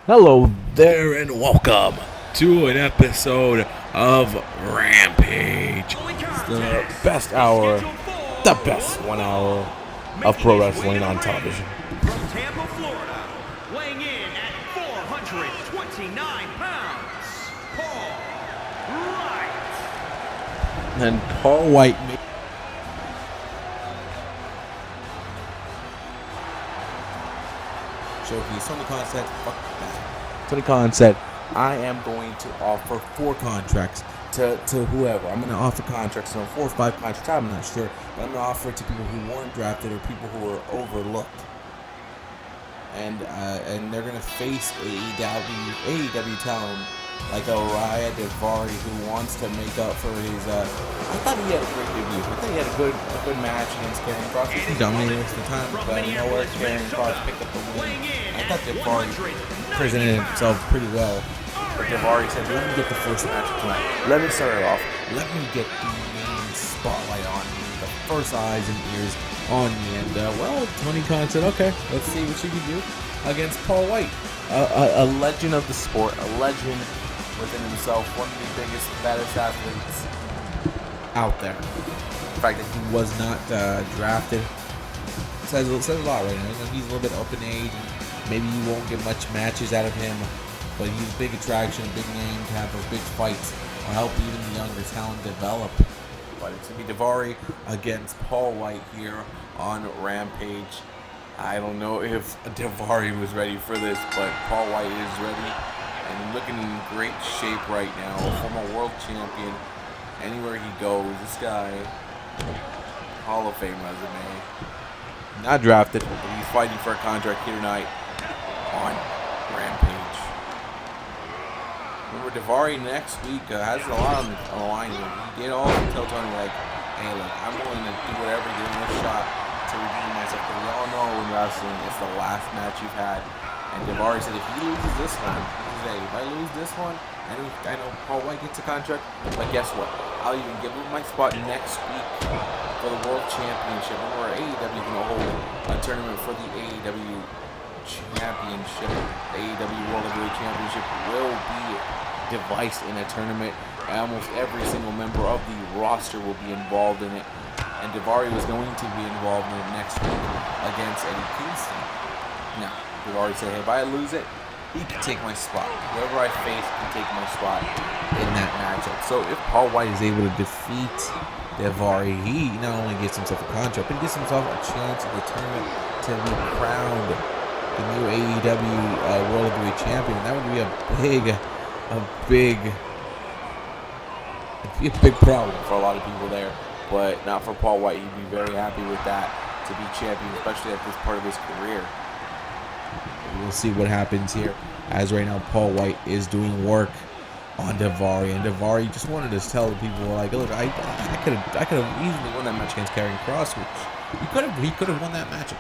Hello there and welcome to an episode of Rampage. The best hour, the best 1 hour of pro wrestling on television. From Tampa, Florida, weighing in at 429 pounds, Paul Wright. And Paul White Tony Khan said, I am going to offer 4 contracts to whoever. I'm going to offer contracts, 4 or 5 contracts, I'm not sure. But I'm going to offer it to people who weren't drafted or people who were overlooked. And they're going to face AEW talent like Uriah Daivari, who wants to make up for his. I thought he had a great debut. I thought he had a good match against Karrion Kross. He dominated most of the time, but nowhere Karrion Kross picked up the win. I thought Daivari presented himself pretty well. But Daivari said, "Let me get the first match tonight. Let me start it off. Let me get the main spotlight on me, the first eyes and ears on me." And Tony Khan said, "Okay, let's see what you can do against Paul White, a legend of the sport, a legend within himself, one of the biggest, baddest athletes out there. The fact that he was not drafted says a lot right now. He's a little bit up in age, and maybe you won't get much matches out of him, but he's a big attraction, a big name to have those big fights. Will help even the younger talent develop. But it's going to be Daivari against Paul White here on Rampage. I don't know if Daivari was ready for this, but Paul White is ready and looking in great shape right now. Former world champion. Anywhere he goes, this guy, Hall of Fame resume. Not drafted, but he's fighting for a contract here tonight on Rampage. Remember, Daivari next week has a lot on the line. He did all tell Tony, like, hey, look, I'm willing to do whatever, give him a shot to redeem myself. Because we all know in wrestling, it's the last match you've had. And Daivari said, if he loses this one, if I lose this one, I know Paul White gets a contract, but guess what? I'll even give him my spot next week for the World Championship. Remember, AEW is going to hold a tournament for the AEW Championship. The AEW World Heavyweight Championship will be devised in a tournament. Almost every single member of the roster will be involved in it. And Daivari was going to be involved in it next week against Eddie Kingston. Now, Daivari said, hey, if I lose it, he can take my spot. Whoever I face can take my spot in that matchup. So if Paul White is able to defeat Daivari, he not only gets himself a contract, but he gets himself a chance in the tournament to be crowned the new AEW World Heavyweight Champion. That would be a big problem for a lot of people there. But not for Paul White. He'd be very happy with that, to be champion, especially at this part of his career. We'll see what happens here, as right now Paul White is doing work on Daivari, and Daivari just wanted to tell the people, like, look, I could have easily won that match against Karrion Kross, which he could have won that matchup,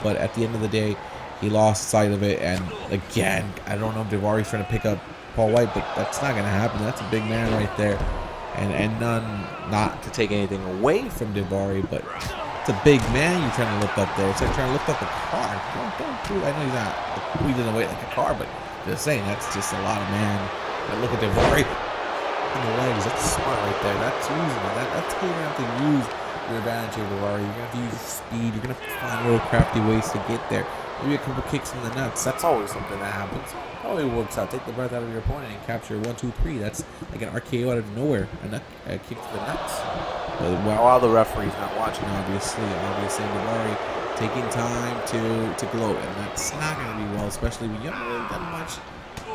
but at the end of the day, he lost sight of it. And again, I don't know if Daivari's trying to pick up Paul White, but that's not going to happen. That's a big man right there, and not to take anything away from Daivari, but it's a big man you're trying to lift up there. It's like trying to lift up a car. Don't do it. I know he's not squeezing away like a car, but just saying, that's just a lot of man. But look at Daivari in the legs. That's smart right there. That's using it. That's how you're going to have to use your advantage over Daivari. You're going to have to use speed. You're going to find little crafty ways to get there. Maybe a couple kicks in the nuts. That's always something that happens. Probably works out. Take the breath out of your opponent and capture 1, 2, 3. That's like an RKO out of nowhere. A kick to the nuts. While the referee's not watching, obviously Daivari taking time to gloat, and that's not going to be well, especially when you haven't really done much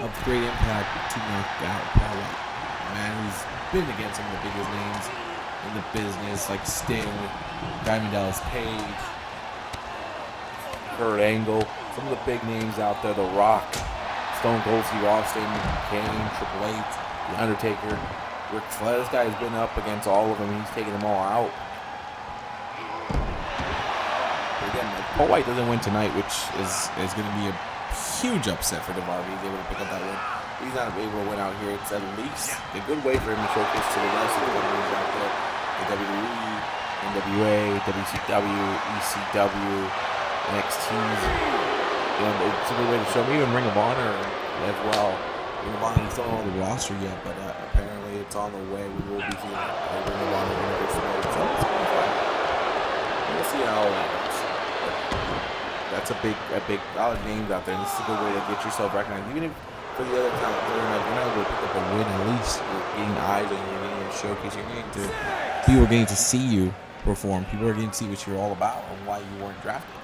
of great impact to knock out Paul White. A man who's been against some of the biggest names in the business, like Sting, Diamond Dallas Page, Kurt Angle, some of the big names out there, The Rock, Stone Cold Steve Austin, Kane, Triple H, The Undertaker, Ric Flair. This guy has been up against all of them. He's taking them all out. But again, if Paul White doesn't win tonight, which is going to be a huge upset for Daivari, he's able to pick up that win. He's not able to win out here. It's at least a good way for him to showcase to the rest of the companies out there. The WWE, NWA, WCW, ECW, NXT. It's a good way to show me, even Ring of Honor, as well. Ring of Honor is not on the roster yet, but apparently it's on the way. We will be seeing Ring of Honor Universe mode. So it's gonna be fun. We'll see how that goes. That's a lot of names out there. And this is a good way to get yourself recognized. Even if for the other talent, you're not able to pick up a win, at least you're getting eyes on you, you're getting a showcase, people are getting to see you perform. People are getting to see what you're all about and why you weren't drafted.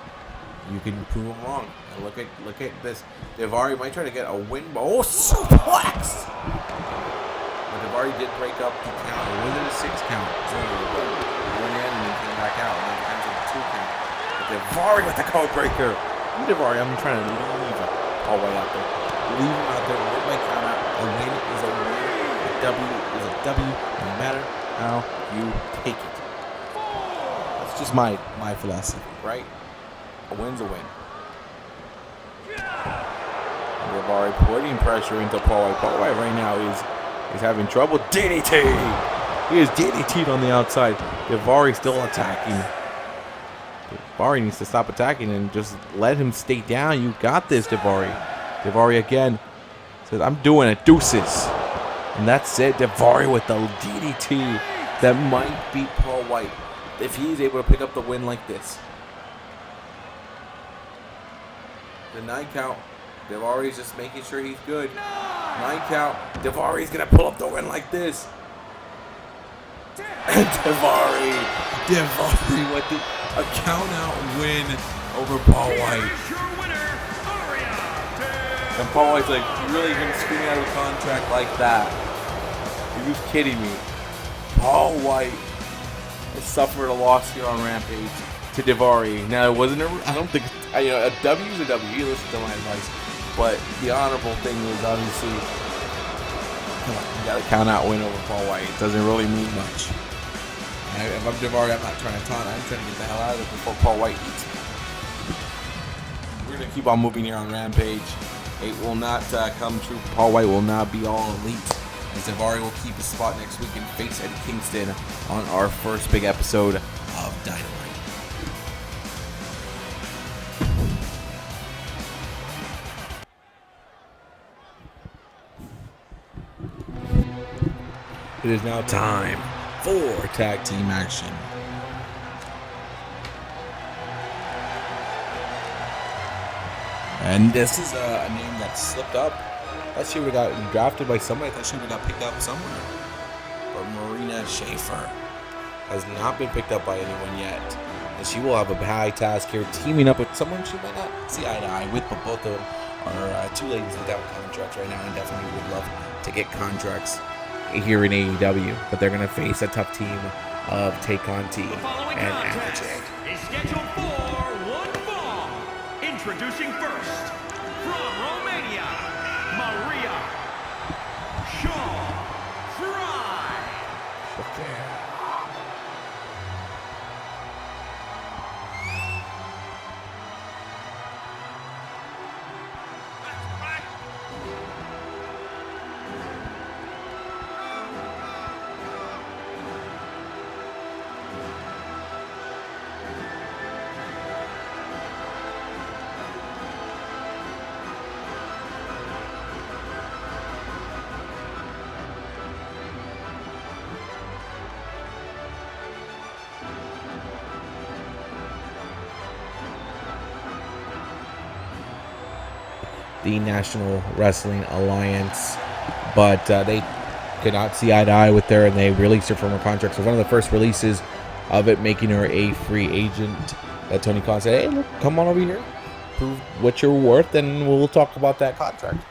You can prove them wrong. And look at this. Daivari might try to get a win, but suplex! But Daivari did break up the count. It wasn't a 6 count. So he went in and then came back out. Now it becomes a 2 count. But Daivari with the code breaker. Daivari, I'm trying to leave Paul White out there. Leave him out there. Win by count out. A win is a win. A W is a W. No matter how you take it. That's just my philosophy, right? A win's a win. Daivari putting pressure into Paul White. Paul White right now is having trouble. DDT! He is DDT'd on the outside. Daivari still attacking. Daivari needs to stop attacking and just let him stay down. You got this, Daivari. Daivari again says, I'm doing it. Deuces. And that's it. Daivari with the DDT that might beat Paul White if he's able to pick up the win like this. The 9 count. Daivari's just making sure he's good. 9 count. Daivari's going to pull up the win like this. And Daivari with a count-out win over Paul White. And Paul White's like, you really going to screw me out of a contract like that? Are you kidding me? Paul White has suffered a loss here on Rampage to Daivari. Now, it wasn't I don't think, a W is a W. You listen to my advice. But the honorable thing is obviously, you got a count-out win over Paul White. It doesn't really mean much. If I'm Daivari, I'm not trying to taunt. I'm trying to get the hell out of it before Paul White eats me. We're going to keep on moving here on Rampage. It will not come true. Paul White will not be all elite. As Daivari will keep his spot next week and face Eddie Kingston on our first big episode of Dynamite. It is now time for tag team action. And this is a name that slipped up. I thought she would have got drafted by somebody. I thought she would have got picked up somewhere. But Marina Schaefer has not been picked up by anyone yet. And she will have a high task here, teaming up with someone she might not see eye to eye with, but both of them are two ladies without contracts right now and definitely would love to get contracts here in AEW, but they're going to face a tough team of Tay Conti and Avalanche. Is scheduled for one fall. Introducing first, from Romania, Maria Shaw Fry. Okay. The National Wrestling Alliance, but they could not see eye to eye with her, and they released her from her contract. So one of the first releases of it, making her a free agent. Tony Khan said, "Hey, look, come on over here, prove what you're worth, and we'll talk about that contract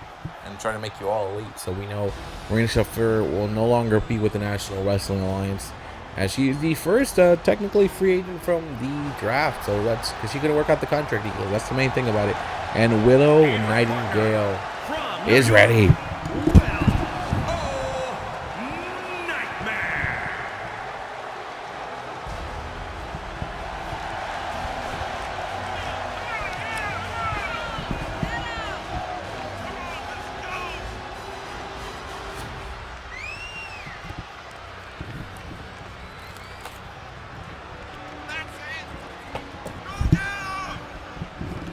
and try to make you all elite." So we know Marina Shafir will no longer be with the National Wrestling Alliance, as she is the first technically free agent from the draft. So that's because she couldn't work out the contract deal. That's the main thing about it. And Willow Nightingale is ready. Nightmare.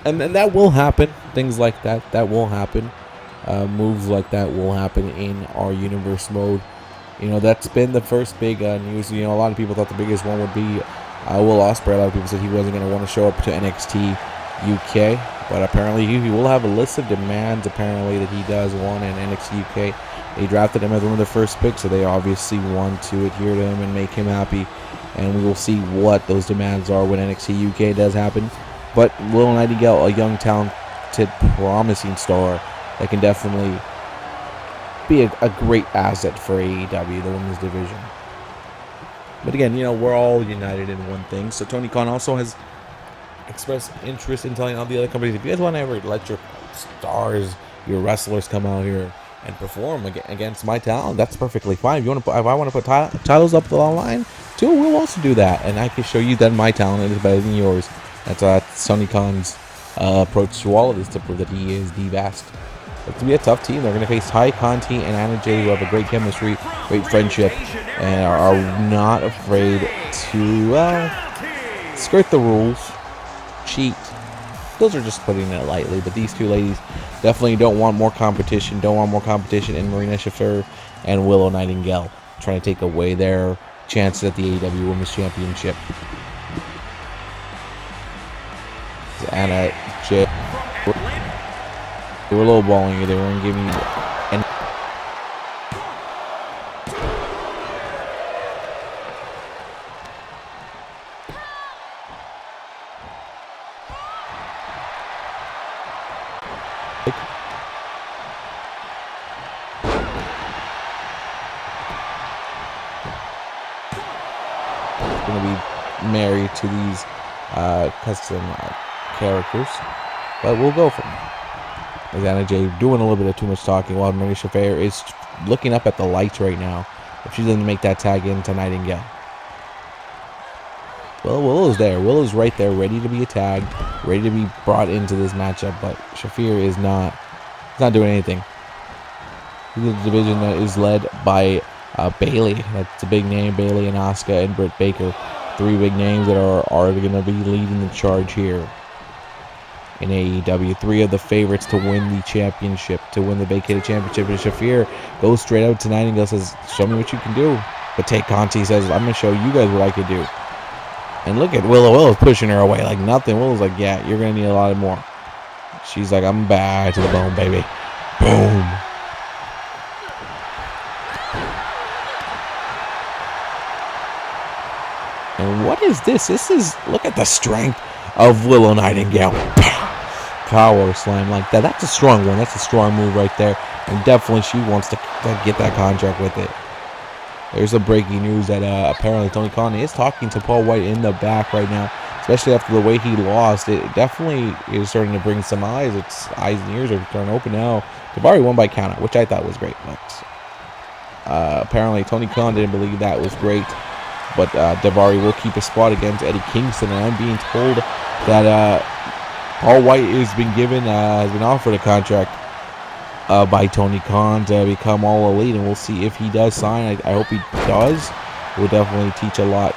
And that will happen. Things like that will happen. moves like that will happen in our universe mode. You know, that's been the first big news. You know, a lot of people thought the biggest one would be Will Ospreay. A lot of people said he wasn't going to want to show up to NXT UK, but apparently he will have a list of demands apparently that he does want in NXT UK. They drafted him as one of their first picks, so they obviously want to adhere to him and make him happy, and we will see what those demands are when NXT UK does happen. But Will Nightingale, a young, talented, promising star that can definitely be a great asset for AEW, the women's division. But again, you know, we're all united in one thing. So Tony Khan also has expressed interest in telling all the other companies, if you guys want to ever let your stars, your wrestlers come out here and perform against my talent, that's perfectly fine. If I want to put titles up the line too, we'll also do that, and I can show you that my talent is better than yours. That's Tony Khan's approach to all of this, to prove that he is the best. It's going to be a tough team. They're going to face Ty Conti and Anna Jay, who have a great chemistry, great friendship, and are not afraid to skirt the rules, cheat. Those are just putting it lightly, but these two ladies definitely don't want more competition. In Marina Shafir and Willow Nightingale, trying to take away their chances at the AEW Women's Championship. Anna Jay, they were lowballing you. They weren't giving you any. Going to be married to these custom characters, but we'll go from there. As Anna Jay doing a little bit of too much talking, while Marisha Fair is looking up at the lights right now. If she doesn't make that tag into Nightingale. Well, Willow's there. Willow's right there, ready to be tagged, ready to be brought into this matchup. But Shafir is not doing anything. The division that is led by Bailey. That's a big name. Bailey and Asuka and Britt Baker. Three big names that are going to be leading the charge here in AEW. Three of the favorites to win the championship, to win the vacated championship. And Shafir goes straight out tonight and goes, says, show me what you can do. But Tay Conti says, I'm going to show you guys what I can do. And look at Willow. Willow's pushing her away like nothing. Willow's like, yeah, you're going to need a lot more. She's like, I'm bad to the bone, baby. Boom. And what is this? This is, look at the strength of Willow Nightingale. Power slam like that. That's a strong one. That's a strong move right there. And definitely she wants to get that contract with it. There's a breaking news that apparently Tony Khan is talking to Paul White in the back right now. Especially after the way he lost. It definitely is starting to bring some eyes. Its eyes and ears are turning open now. Daivari won by countout, which I thought was great. But apparently Tony Khan didn't believe that was great. But Daivari will keep a spot against Eddie Kingston. And I'm being told that Paul White has been offered a contract by Tony Khan to become All Elite, and we'll see if he does sign. I hope he does. It will definitely teach a lot,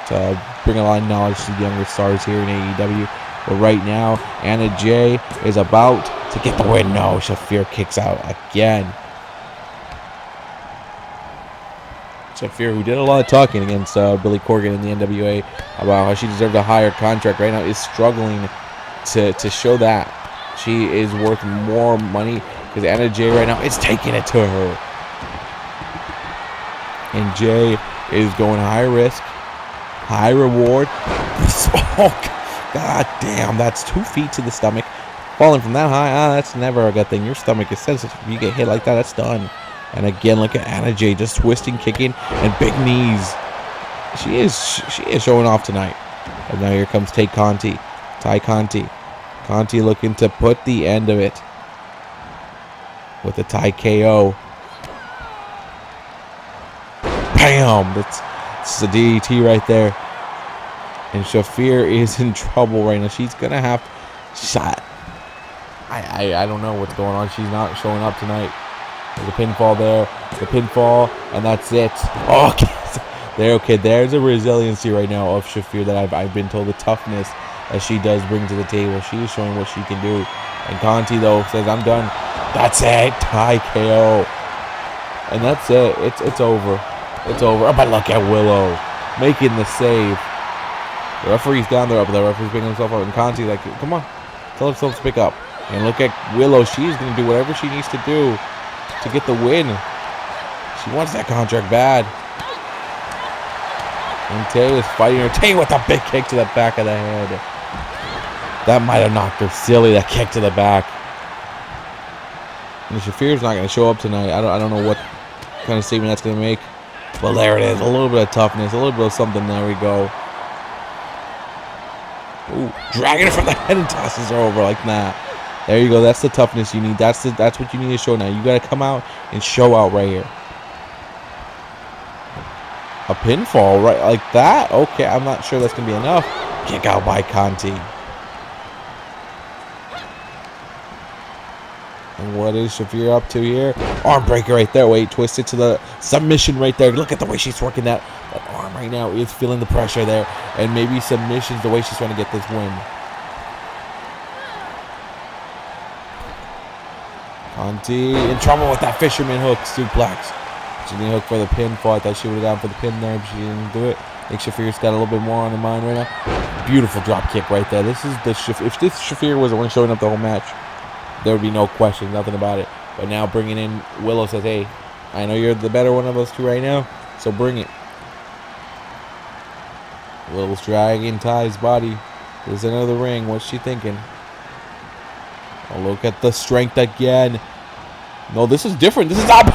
bring a lot of knowledge to the younger stars here in AEW. But right now, Anna Jay is about to get the win. No, Shafir kicks out again. Shafir, who did a lot of talking against Billy Corgan in the NWA about how she deserved a higher contract, right now is struggling to show that she is worth more money, because Anna Jay right now is taking it to her. And Jay is going high risk, high reward. Oh, god damn, that's 2 feet to the stomach. Falling from that high, that's never a good thing. Your stomach is sensitive. If you get hit like that, that's done. And again, look at Anna Jay just twisting, kicking, and big knees. She is showing off tonight. And now here comes Tay Conti. Ty Conti. Conti looking to put the end of it with a Thai KO. Bam! That's a DDT right there. And Shafir is in trouble right now. She's going to have shot. I don't know what's going on. She's not showing up tonight. There's a pinfall there. The pinfall, and that's it. Oh, okay. There's a resiliency right now of Shafir that I've been told, the toughness that she does bring to the table. She is showing what she can do. And Conti, though, says, I'm done. That's it. Tie KO. And that's it. It's over. It's over. Oh, but look at Willow making the save. The referee's down there, but the referee's picking himself up. And Conti, like, come on, tell himself to pick up. And look at Willow. She's going to do whatever she needs to do to get the win. She wants that contract bad. And Tay is fighting her. Tay with a big kick to the back of the head. That might have knocked her silly, that kick to the back. And Shafir's not going to show up tonight. I don't know what kind of statement that's going to make. Well, there it is. A little bit of toughness. A little bit of something. There we go. Ooh, dragging her from the head and tosses her over like that. There you go. That's the toughness you need. That's what you need to show now. You got to come out and show out right here. A pinfall right like that? Okay, I'm not sure that's going to be enough. Kick out by Conti. And what is Shafir up to here? Arm breaker right there. Wait, twisted to the submission right there. Look at the way she's working that arm right now. Is feeling the pressure there. And maybe submission's the way she's trying to get this win. Conti in trouble with that fisherman hook suplex. She didn't hook for the pinfall. I thought she would have gone for the pin there, but she didn't do it. I think Shafir's got a little bit more on her mind right now. Beautiful drop kick right there. This is the if this Shafir was the one showing up the whole match, there would be no question, nothing about it. But now bringing in Willow says, hey, I know you're the better one of those two right now, so bring it. Willow's dragging Ty's body. There's another ring. What's she thinking? Oh, look at the strength again. No, this is different. This is up.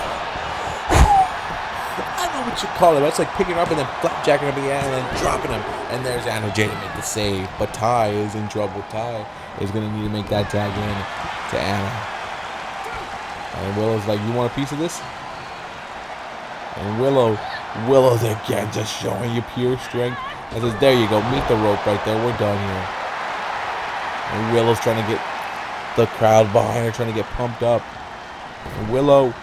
I don't know what you call it. That's like picking her up and then flapjacking him again and then dropping him. And there's Anna Jay to make the save. But Ty is in trouble. Ty is going to need to make that tag in to Anna. And Willow's like, you want a piece of this? And Willow's again just showing you pure strength. And says, there you go, meet the rope right there. We're done here. And Willow's trying to get the crowd behind her, trying to get pumped up. And Willow,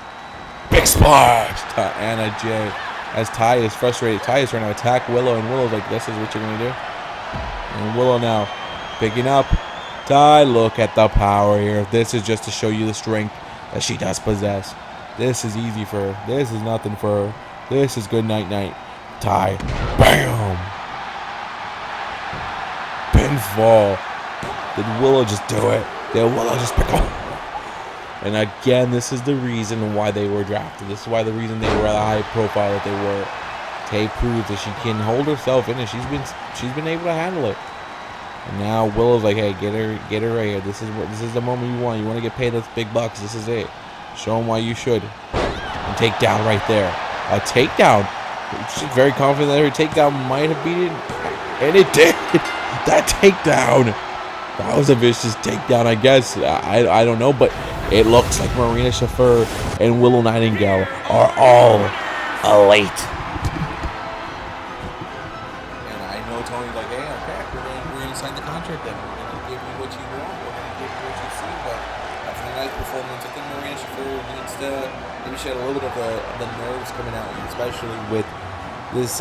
big splash to Anna Jay. As Ty is frustrated, Ty is trying to attack Willow, and Willow's like, this is what you're going to do? And Willow now picking up Ty. Look at the power here. This is just to show you the strength that she does possess. This is easy for her. This is nothing for her. This is good night. Ty, bam! Pinfall. Did Willow just do it? Did Willow just pick up? And again, this is the reason why they were drafted. This is why the reason they were the high profile that they were. Tay proves that she can hold herself in it. She's been able to handle it. And now Willow's like, hey, get her right here. This is the moment you want. You want to get paid those big bucks. This is it. Show them why you should. And takedown right there. A takedown. She's very confident that her takedown might have beat it. And it did. That takedown. That was a vicious takedown, I guess. I don't know, but it looks like Marina Shafir and Willow Nightingale are all elite. And I know Tony's like, hey, okay, we're gonna sign the contract then. We're gonna give you what you want. We're gonna give you what you see. But after a nice performance, I think Marina Shafir needs to maybe she had a little bit of the nerves coming out, especially with this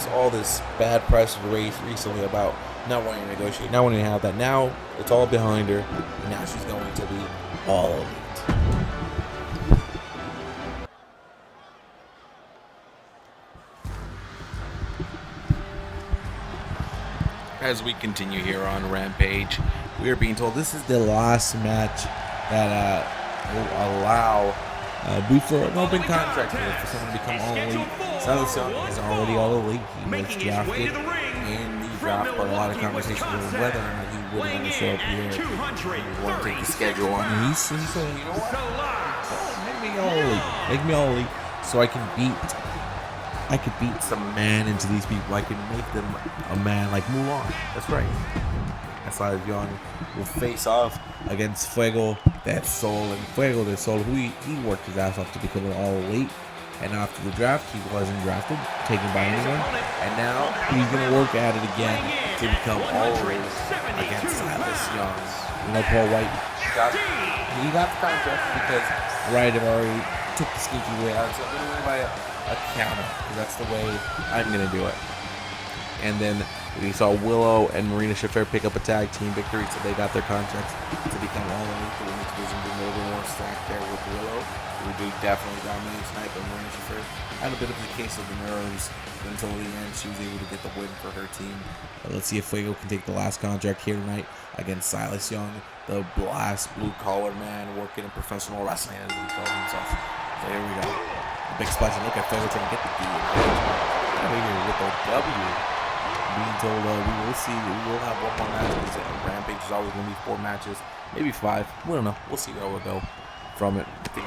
all this bad press race recently about not wanting to negotiate, not wanting to have that. Now it's all behind her, and now she's going to be all elite. As we continue here on Rampage, we are being told this is the last match that will allow before an open contract for someone to become all elite. Song is already all elite. He was drafted in the draft, but a lot of conversations over whether or not he would want to show up here. He want to take the schedule on. And he said, you know what? Make me all elite, so I could beat some man into these people. I can make them a man like Mulan. That's right. That's why John will face off against Fuego del Sol. And Fuego del Sol, who he worked his ass off to become an all elite. And after the draft, he wasn't drafted, taken by anyone. And now he's going to work at it again to become all elite against Silas Young. You know, Paul White, he got the contract because Wright already took the sneaky way out. So I'm going to win by a counter, because that's the way I'm going to do it. And then we saw Willow and Marina Shafir pick up a tag team victory, so they got their contracts to become all elite for the women's division, being over Willow, who definitely dominated tonight, but when she first had a bit of a case of the nerves until the end, she was able to get the win for her team. Let's see if Fuego can take the last contract here tonight against Silas Young, the blast blue-collar man working in professional wrestling, as he calls himself. So here we go. A big splash, and look at Fuego trying to get the D out of here with the W. Being told we will see, we will have one more match because Rampage is always going to be 4 matches, maybe 5. We don't know. We'll see where we'll go from it. I think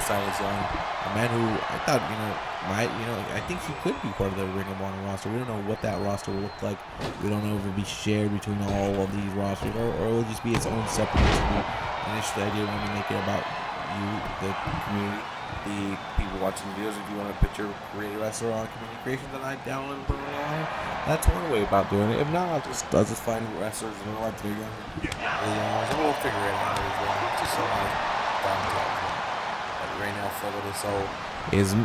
Silas Young, a man who I thought, I think he could be part of the Ring of Honor roster. We don't know what that roster will look like. We don't know if it will be shared between all of these rosters, or it will just be its own separate entity. Initially, I did want to make it about you, the community, the people watching the videos. If you want to put your creative wrestler on community creations that I downloaded from Ring of Honor, that's one way about doing it. If not, I'll just find wrestlers in real life that are younger. We'll figure it out as well. It's just so right now, Fuego de Sol is,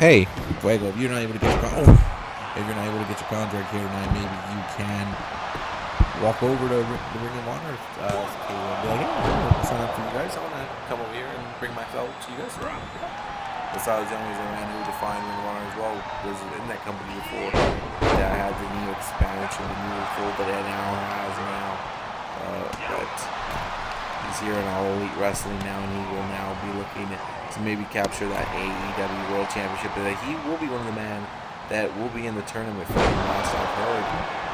hey, Fuego, if you're not able to get your contract here tonight, maybe you can walk over to the Ring of Honor and be like, hey, I'll sign up for you guys. I want to come over here and bring myself to you guys. Besides, Young is a man who defined Ring of Honor as well. Was in that company before that had the new expansion, the new fold that it now has now. But he's here in All Elite Wrestling now, and he will now be looking to maybe capture that AEW World Championship. That he will be one of the men that will be in the tournament for the last I've heard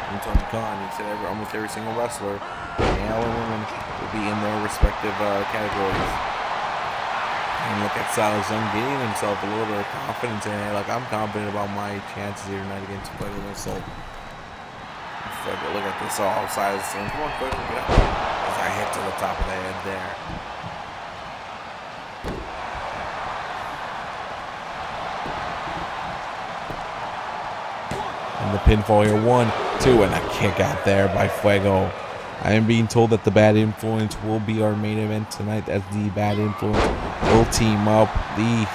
from Tony Khan. He said almost every single wrestler, male and women, will be in their respective categories. And look at Silas Young gaining himself a little bit of confidence, and like, I'm confident about my chances here tonight against Fuego del Sol. Look at this, all Silas Young. Come on, Fuego, get up. As I hit to the top of the head there. And the pinfall here, 1, 2, and a kick out there by Fuego. I am being told that the Bad Influence will be our main event tonight, as the Bad Influence will team up the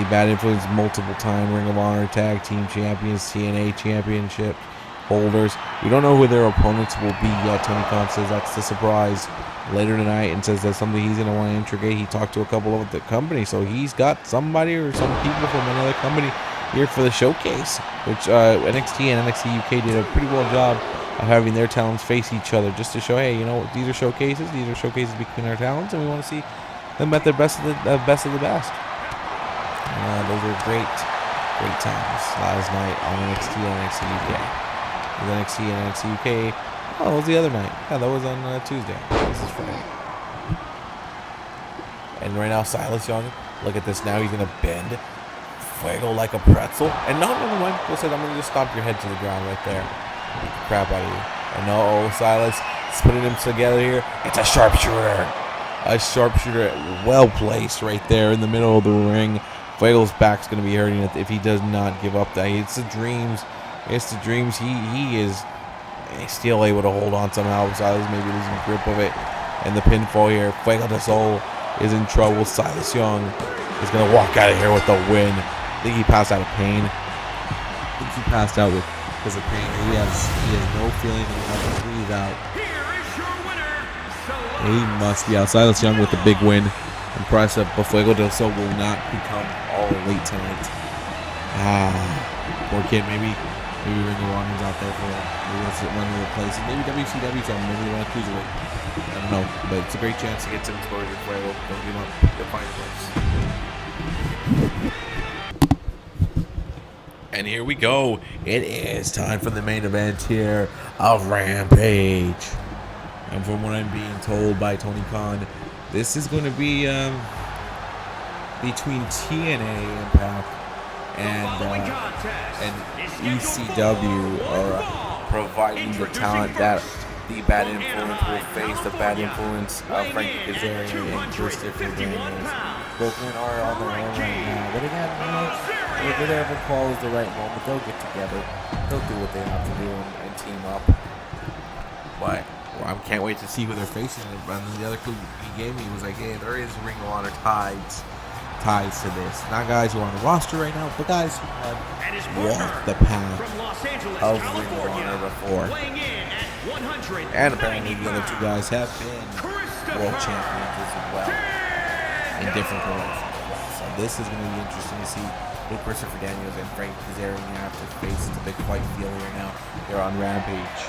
Bad Influence multiple-time Ring of Honor Tag Team Champions, TNA Championship holders. We don't know who their opponents will be yet. Tony Khan says that's the surprise later tonight, and says that's something he's going to want to integrate. He talked to a couple of the company, so he's got somebody or some people from another company here for the showcase, which NXT and NXT UK did a pretty well job of having their talents face each other, just to show, hey, these are showcases between our talents, and we want to see them at their best of the best. Those were great times last night on NXT and NXT UK. NXT and NXT UK. Oh, it was the other night. Yeah, that was on Tuesday. This is Friday. And right now, Silas Young, look at this now. He's going to bend Fuego like a pretzel. And no, Go said, I'm going to just stomp your head to the ground right there. Beat the crap out of you. And no, Silas is putting them together here. It's a sharpshooter. A sharpshooter well placed right there in the middle of the ring. Fuego's back's going to be hurting if he does not give up that. It's the dreams. It's the dreams. He's still able to hold on somehow. Silas maybe losing grip of it. And the pinfall here. Fuego del Sol is in trouble. Silas Young is going to walk out of here with the win. I think he passed out of pain. I think he passed out because of pain. He has no feeling of how to breathe out. He must be out. Silas Young with the big win. Impressive. But Fuego del Sol will not become All Elite tonight. Poor kid. Maybe Ring of Honor's out there for one of the places. Maybe WCW's on. Maybe they want to choose it. I don't know. But it's a great chance to get some exposure for Fuego. Don't give up. They'll find a place. And here we go. It is time for the main event here of Rampage. And from what I'm being told by Tony Khan, this is going to be between TNA Impact and ECW are providing the talent that the Bad Influence will face. The Bad Influence, Frankie Kazarian and Christopher Daniels, both men are on their own right now. But again, if it ever calls the right moment, they'll get together. They'll do what they have to do and team up. But I can't wait to see who they're facing. And the other clue he gave me was like, hey, there is Ring of Honor ties to this. Not guys who are on the roster right now, but guys who have walked the path of Ring of Honor before. And apparently the other two guys have been world champions as well in different promotions. So this is going to be interesting to see who Christopher Daniels and Frank Kazarian have to face. It's a big fight feel here now. They're on Rampage.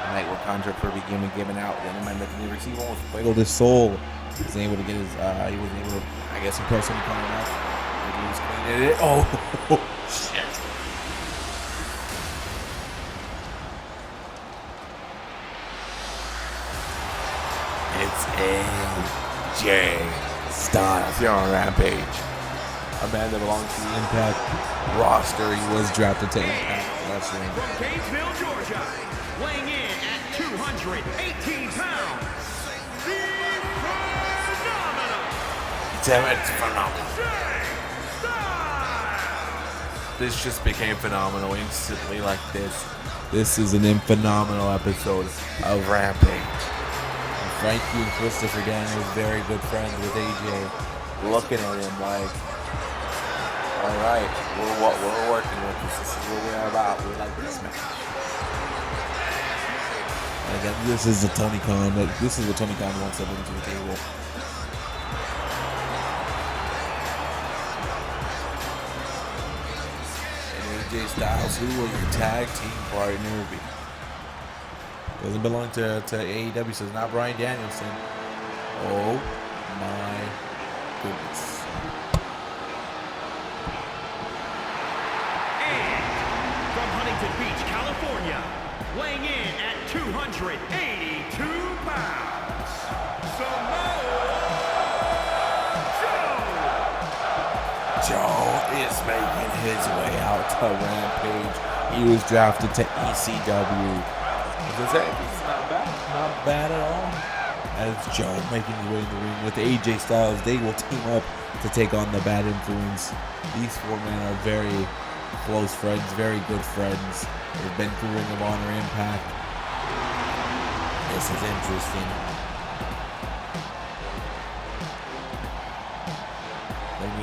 The night where contracts were being given out. Then man looking to receive almost Fuego de Sol. He wasn't able to get his. He wasn't able to, I guess, impress him enough. Maybe he was cleaning it. Oh shit. It's AJ Styles here on Rampage. A man that belongs to the Impact roster. He was drafted to Impact Wrestling. From Gainesville, Georgia, weighing in at 218 pounds, the phenomenal. It's phenomenal. This just became phenomenal instantly like this. This is an phenomenal episode of Rampage. And Frankie and Christopher Daniels, very good friends with AJ, looking at him like, all right, we're working with this. This is what we're about. We like this match. And again, this is what Tony Khan wants to bring to the table. AJ Styles, who will your tag team partner be? Doesn't belong to AEW, so it's not Bryan Danielson. Oh my goodness. And from Huntington Beach, California, weighing in at 282 pounds, Samoa Joe is making his way out to Rampage. He was drafted to ECW. As I say, it's not bad at all. As Joe making his way in the ring with AJ Styles, they will team up to take on the Bad Influence. These four men are very close friends, very good friends. They've been through Ring of Honor, Impact. This is interesting.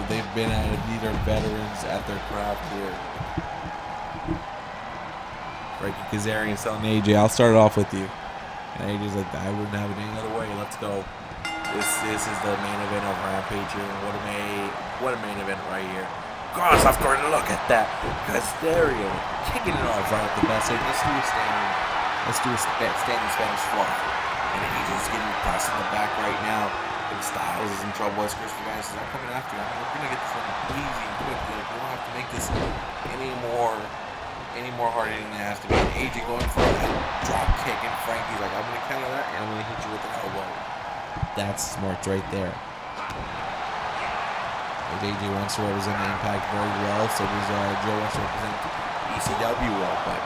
They've been at it. These are veterans at their craft here. Frankie Kazarian selling AJ. I'll start it off with you. And AJ's like, I wouldn't have it any other way. Let's go. This is the main event of Rampage here. What a main event right here. Cross off guard. Look at that. Kazarian kicking it off right at the best. Let's do a standing Spanish fly. And AJ's getting pressed in the back right now. And Styles is in trouble as Christopher Daniels says, I'm coming after you. We're going to get this one easy and quick. We don't have to make this any more hard than it has to be. And AJ going for that drop kick, and Frankie's like, I'm going to counter that, and I'm going to hit you with an elbow. That's smart right there. AJ wants to represent the Impact very well, so does Joe wants to represent ECW well, but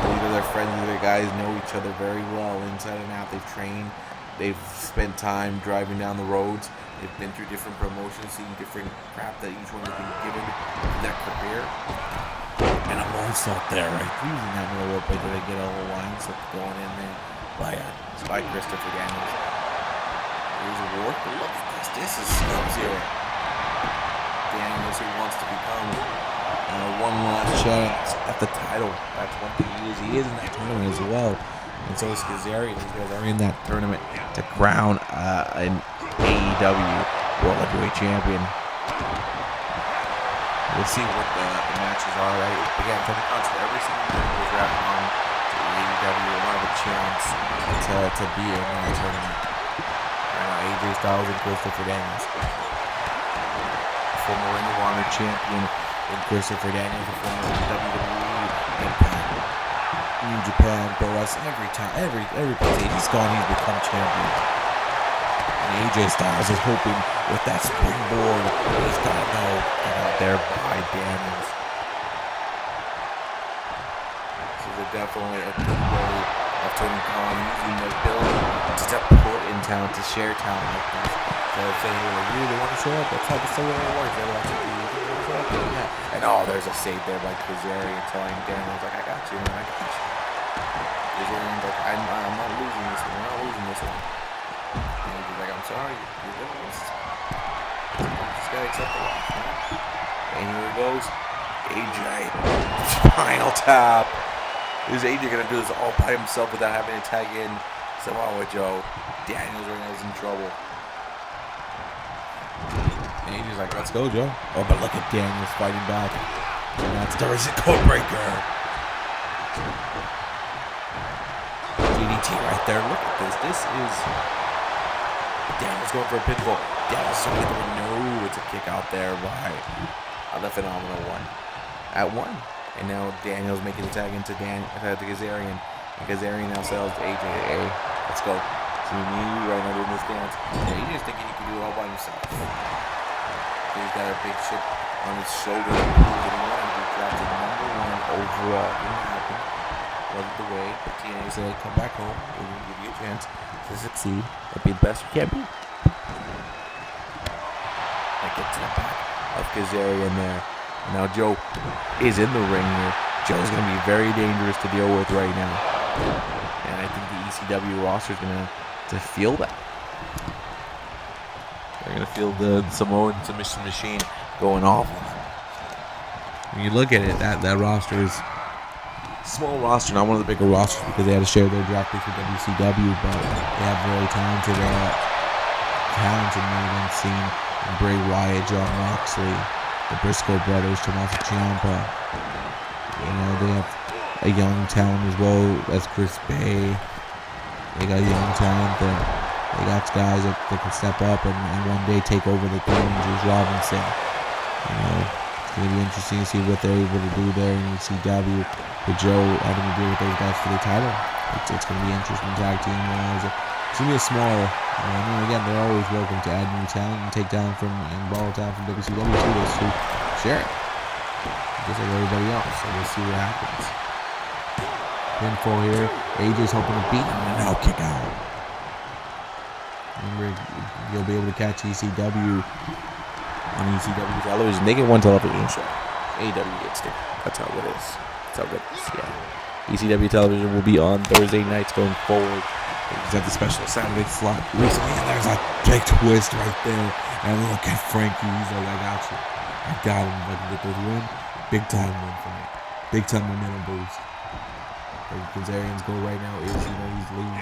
these are their friends, these guys know each other very well inside and out. They've trained, they've spent time driving down the roads, they've been through different promotions, seeing different crap that each one has been given in their career. And I'm also there, right? Using that middle rope, did I get a little line slip going in there by Christopher Daniels. Here's a work. Look at this. This is Sub-Zero. Daniels, who wants to become one last chance at the title. That's one thing he is. He is in that tournament as well. And so is Kazarian. These guys are in that tournament to crown an AEW World Heavyweight Champion. We'll see what the matches are, right? Again, Tony Khan said every single time he was drafted on to AEW will have a chance to be in that tournament. AJ Styles and Christopher Daniels. Former Ring of Honor champion in Christopher Daniels, the former WWE Impact, New Japan, Pro Wrestling, every place he's gone, he's become champion. And AJ Styles is hoping with that springboard, he's gonna go there by Daniels. This is definitely a good way of Tony Khan using the ability to put in talent, to share talent like this. So saying, you really want to show up? That's how the story works. They want to be, yeah. And there's a save there by Kazarian telling Daniels, like, I got you, man, I got you. Kazarian's like, I'm not losing this one. We're not losing this one. And he's like, I'm sorry, you're doing this. Just gotta accept the loss, man. And here it goes. AJ, final tap. Is AJ gonna do this all by himself without having to tag in Samoa Joe? Daniels right now is in trouble. And AJ's like, let's go, Joe. Oh, but look at Daniels fighting back. And that's the code breaker. DDT right there. Look at this. This is Daniels going for a pinfall. Daniels trying to get the win. No, it's a kick out there by the Phenomenal One. At 1. And now Daniels making the tag into Kazarian. And Kazarian now sells to AJ. Hey, let's go. See me right now doing this dance. And AJ's thinking he can do it all by himself. He's got a big chip on his shoulder. He wanted to be drafted #1 overall. Didn't happen. Wasn't the way. But TNA said, come back home. We're going to give you a chance to succeed and be the best you can be. I get to the back of Kazarian there. Now Joe is in the ring here. Joe's going to be very dangerous to deal with right now. And I think the ECW roster is going to feel that. They're going to feel the Samoan submission machine going off on them. When you look at it, that roster is a small roster, not one of the bigger rosters because they had to share their draft picks with WCW, but they have very talented main event scene. Bray Wyatt, John Moxley, the Briscoe brothers, Tommaso Ciampa. You know, they have a young talent as well as Chris Bay. They got young talent there. They got guys that can step up and one day take over the throne. Juice Robinson. You know, it's going to be interesting to see what they're able to do there in ECW with Joe having to deal with those guys for the title. It's going to be interesting tag team wise. It's going to be a small, again, they're always welcome to add new talent and take down and borrow talent from WCW to share it. Just like everybody else. So we'll see what happens. Pinfall here. AJ's hoping to beat him and now kick out. Remember, you'll be able to catch ECW on ECW television. They get one television show. AEW gets two. That's how it is. That's how it is. Yeah. ECW television will be on Thursday nights going forward. He's at the special Saturday slot recently, and there's a big twist right there. And look at Frankie. He's like, I got you. I got him. If I can get this win, big time win for me. Big time momentum boost. Kazarian's goal right now is, he's leading.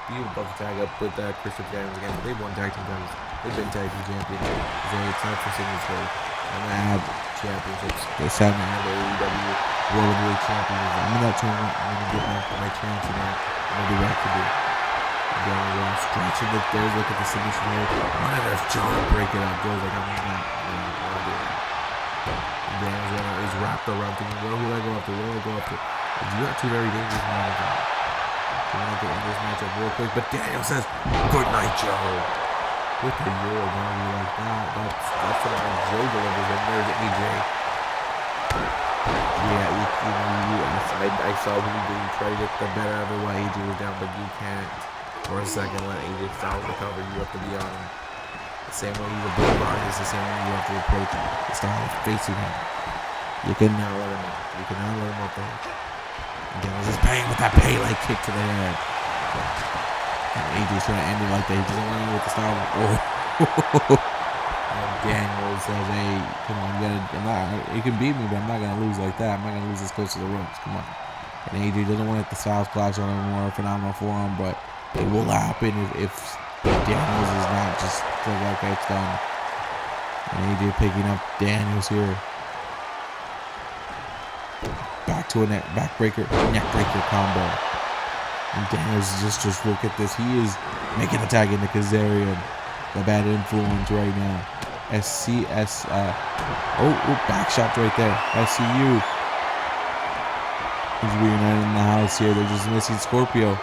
He would love to tag up with Christopher Daniels again. They've won tag team titles. They've been tag team champions. It's time for singles gold. I'm going to add championships. It's time to add the AEW World Heavyweight Champions. I'm in that tournament. I'm going to get my chance in that. I'm going to do what I can do. Again, we're stretching it there. Look at the submission here. There's John break it up. Joe's like, I'm not do that. Daniels is wrapped around thinking, where will I go after? Where will I go after? You got two very dangerous managers. We're going to get into this matchup real quick, but Daniel says, good night, Joe. With the Euro, man, you like that. That's what Joe delivers, and there's AJ. Yeah, I saw when you try to get the better of it while AJ was down, but you can't for a second let AJ Styles recover. You have to be on him. The same way he's a bulldog is the same way you have to approach the style of facing him. You cannot let him out. You cannot let him off the edge. Daniels is paying with that Pele kick to the head. And AJ's trying to end it like that. He doesn't want to with the style. And Daniels says, hey, come on, you can beat me, but I'm not going to lose like that. I'm not going to lose this close to the ropes. Come on. And AJ doesn't want to hit the Styles Clash on him or Phenomenal Forearm, but it will happen if Daniels is not just like it's done. And AJ picking up Daniels here. Back to a neckbreaker combo. And Daniels just look at this. He is making a tag into Kazarian. The bad influence right now. SCS. Back shot right there. SCU. He's reunited in the house here. They're just missing Scorpio.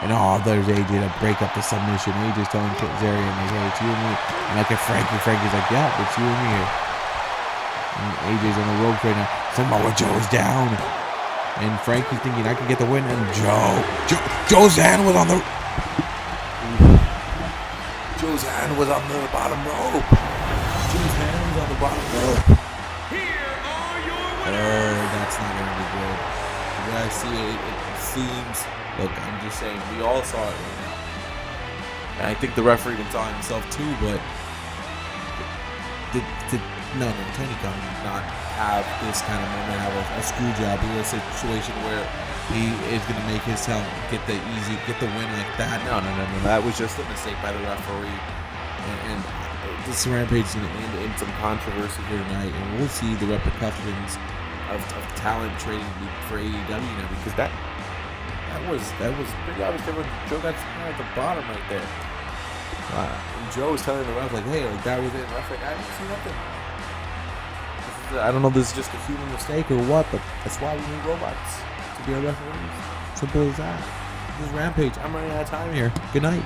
And there's AJ to break up the submission. AJ's telling Kazarian, like, hey, it's you and me. And like at Frankie's like, yeah, it's you and me here. And AJ's on the ropes right now. Samoa Joe's down. And Frankie's thinking, I can get the win. And Joe's hand was on the... Joe's hand was on the bottom rope. Joe's hand was on the bottom rope. Here are your winners. That's not going to be good. The way I see it seems... Look, I'm just saying, we all saw it right now. And I think the referee even saw it himself too, but... No, Tony Khan did not have this kind of moment, have a screw job. He had a situation where he is going to make himself get the win like that. No. That was just a mistake by the referee. And this Rampage is going to end in some controversy here tonight. And we'll see the repercussions of talent trading for AEW now, because that was pretty obvious. Joe got at the bottom right there. And Joe was telling the ref, like, hey, like, that was it. Ref, like, I didn't see nothing. I don't know if this is just a human mistake or what, but that's why we need robots to be our referees. Simple as that. This is Rampage. I'm running out of time here. Good night.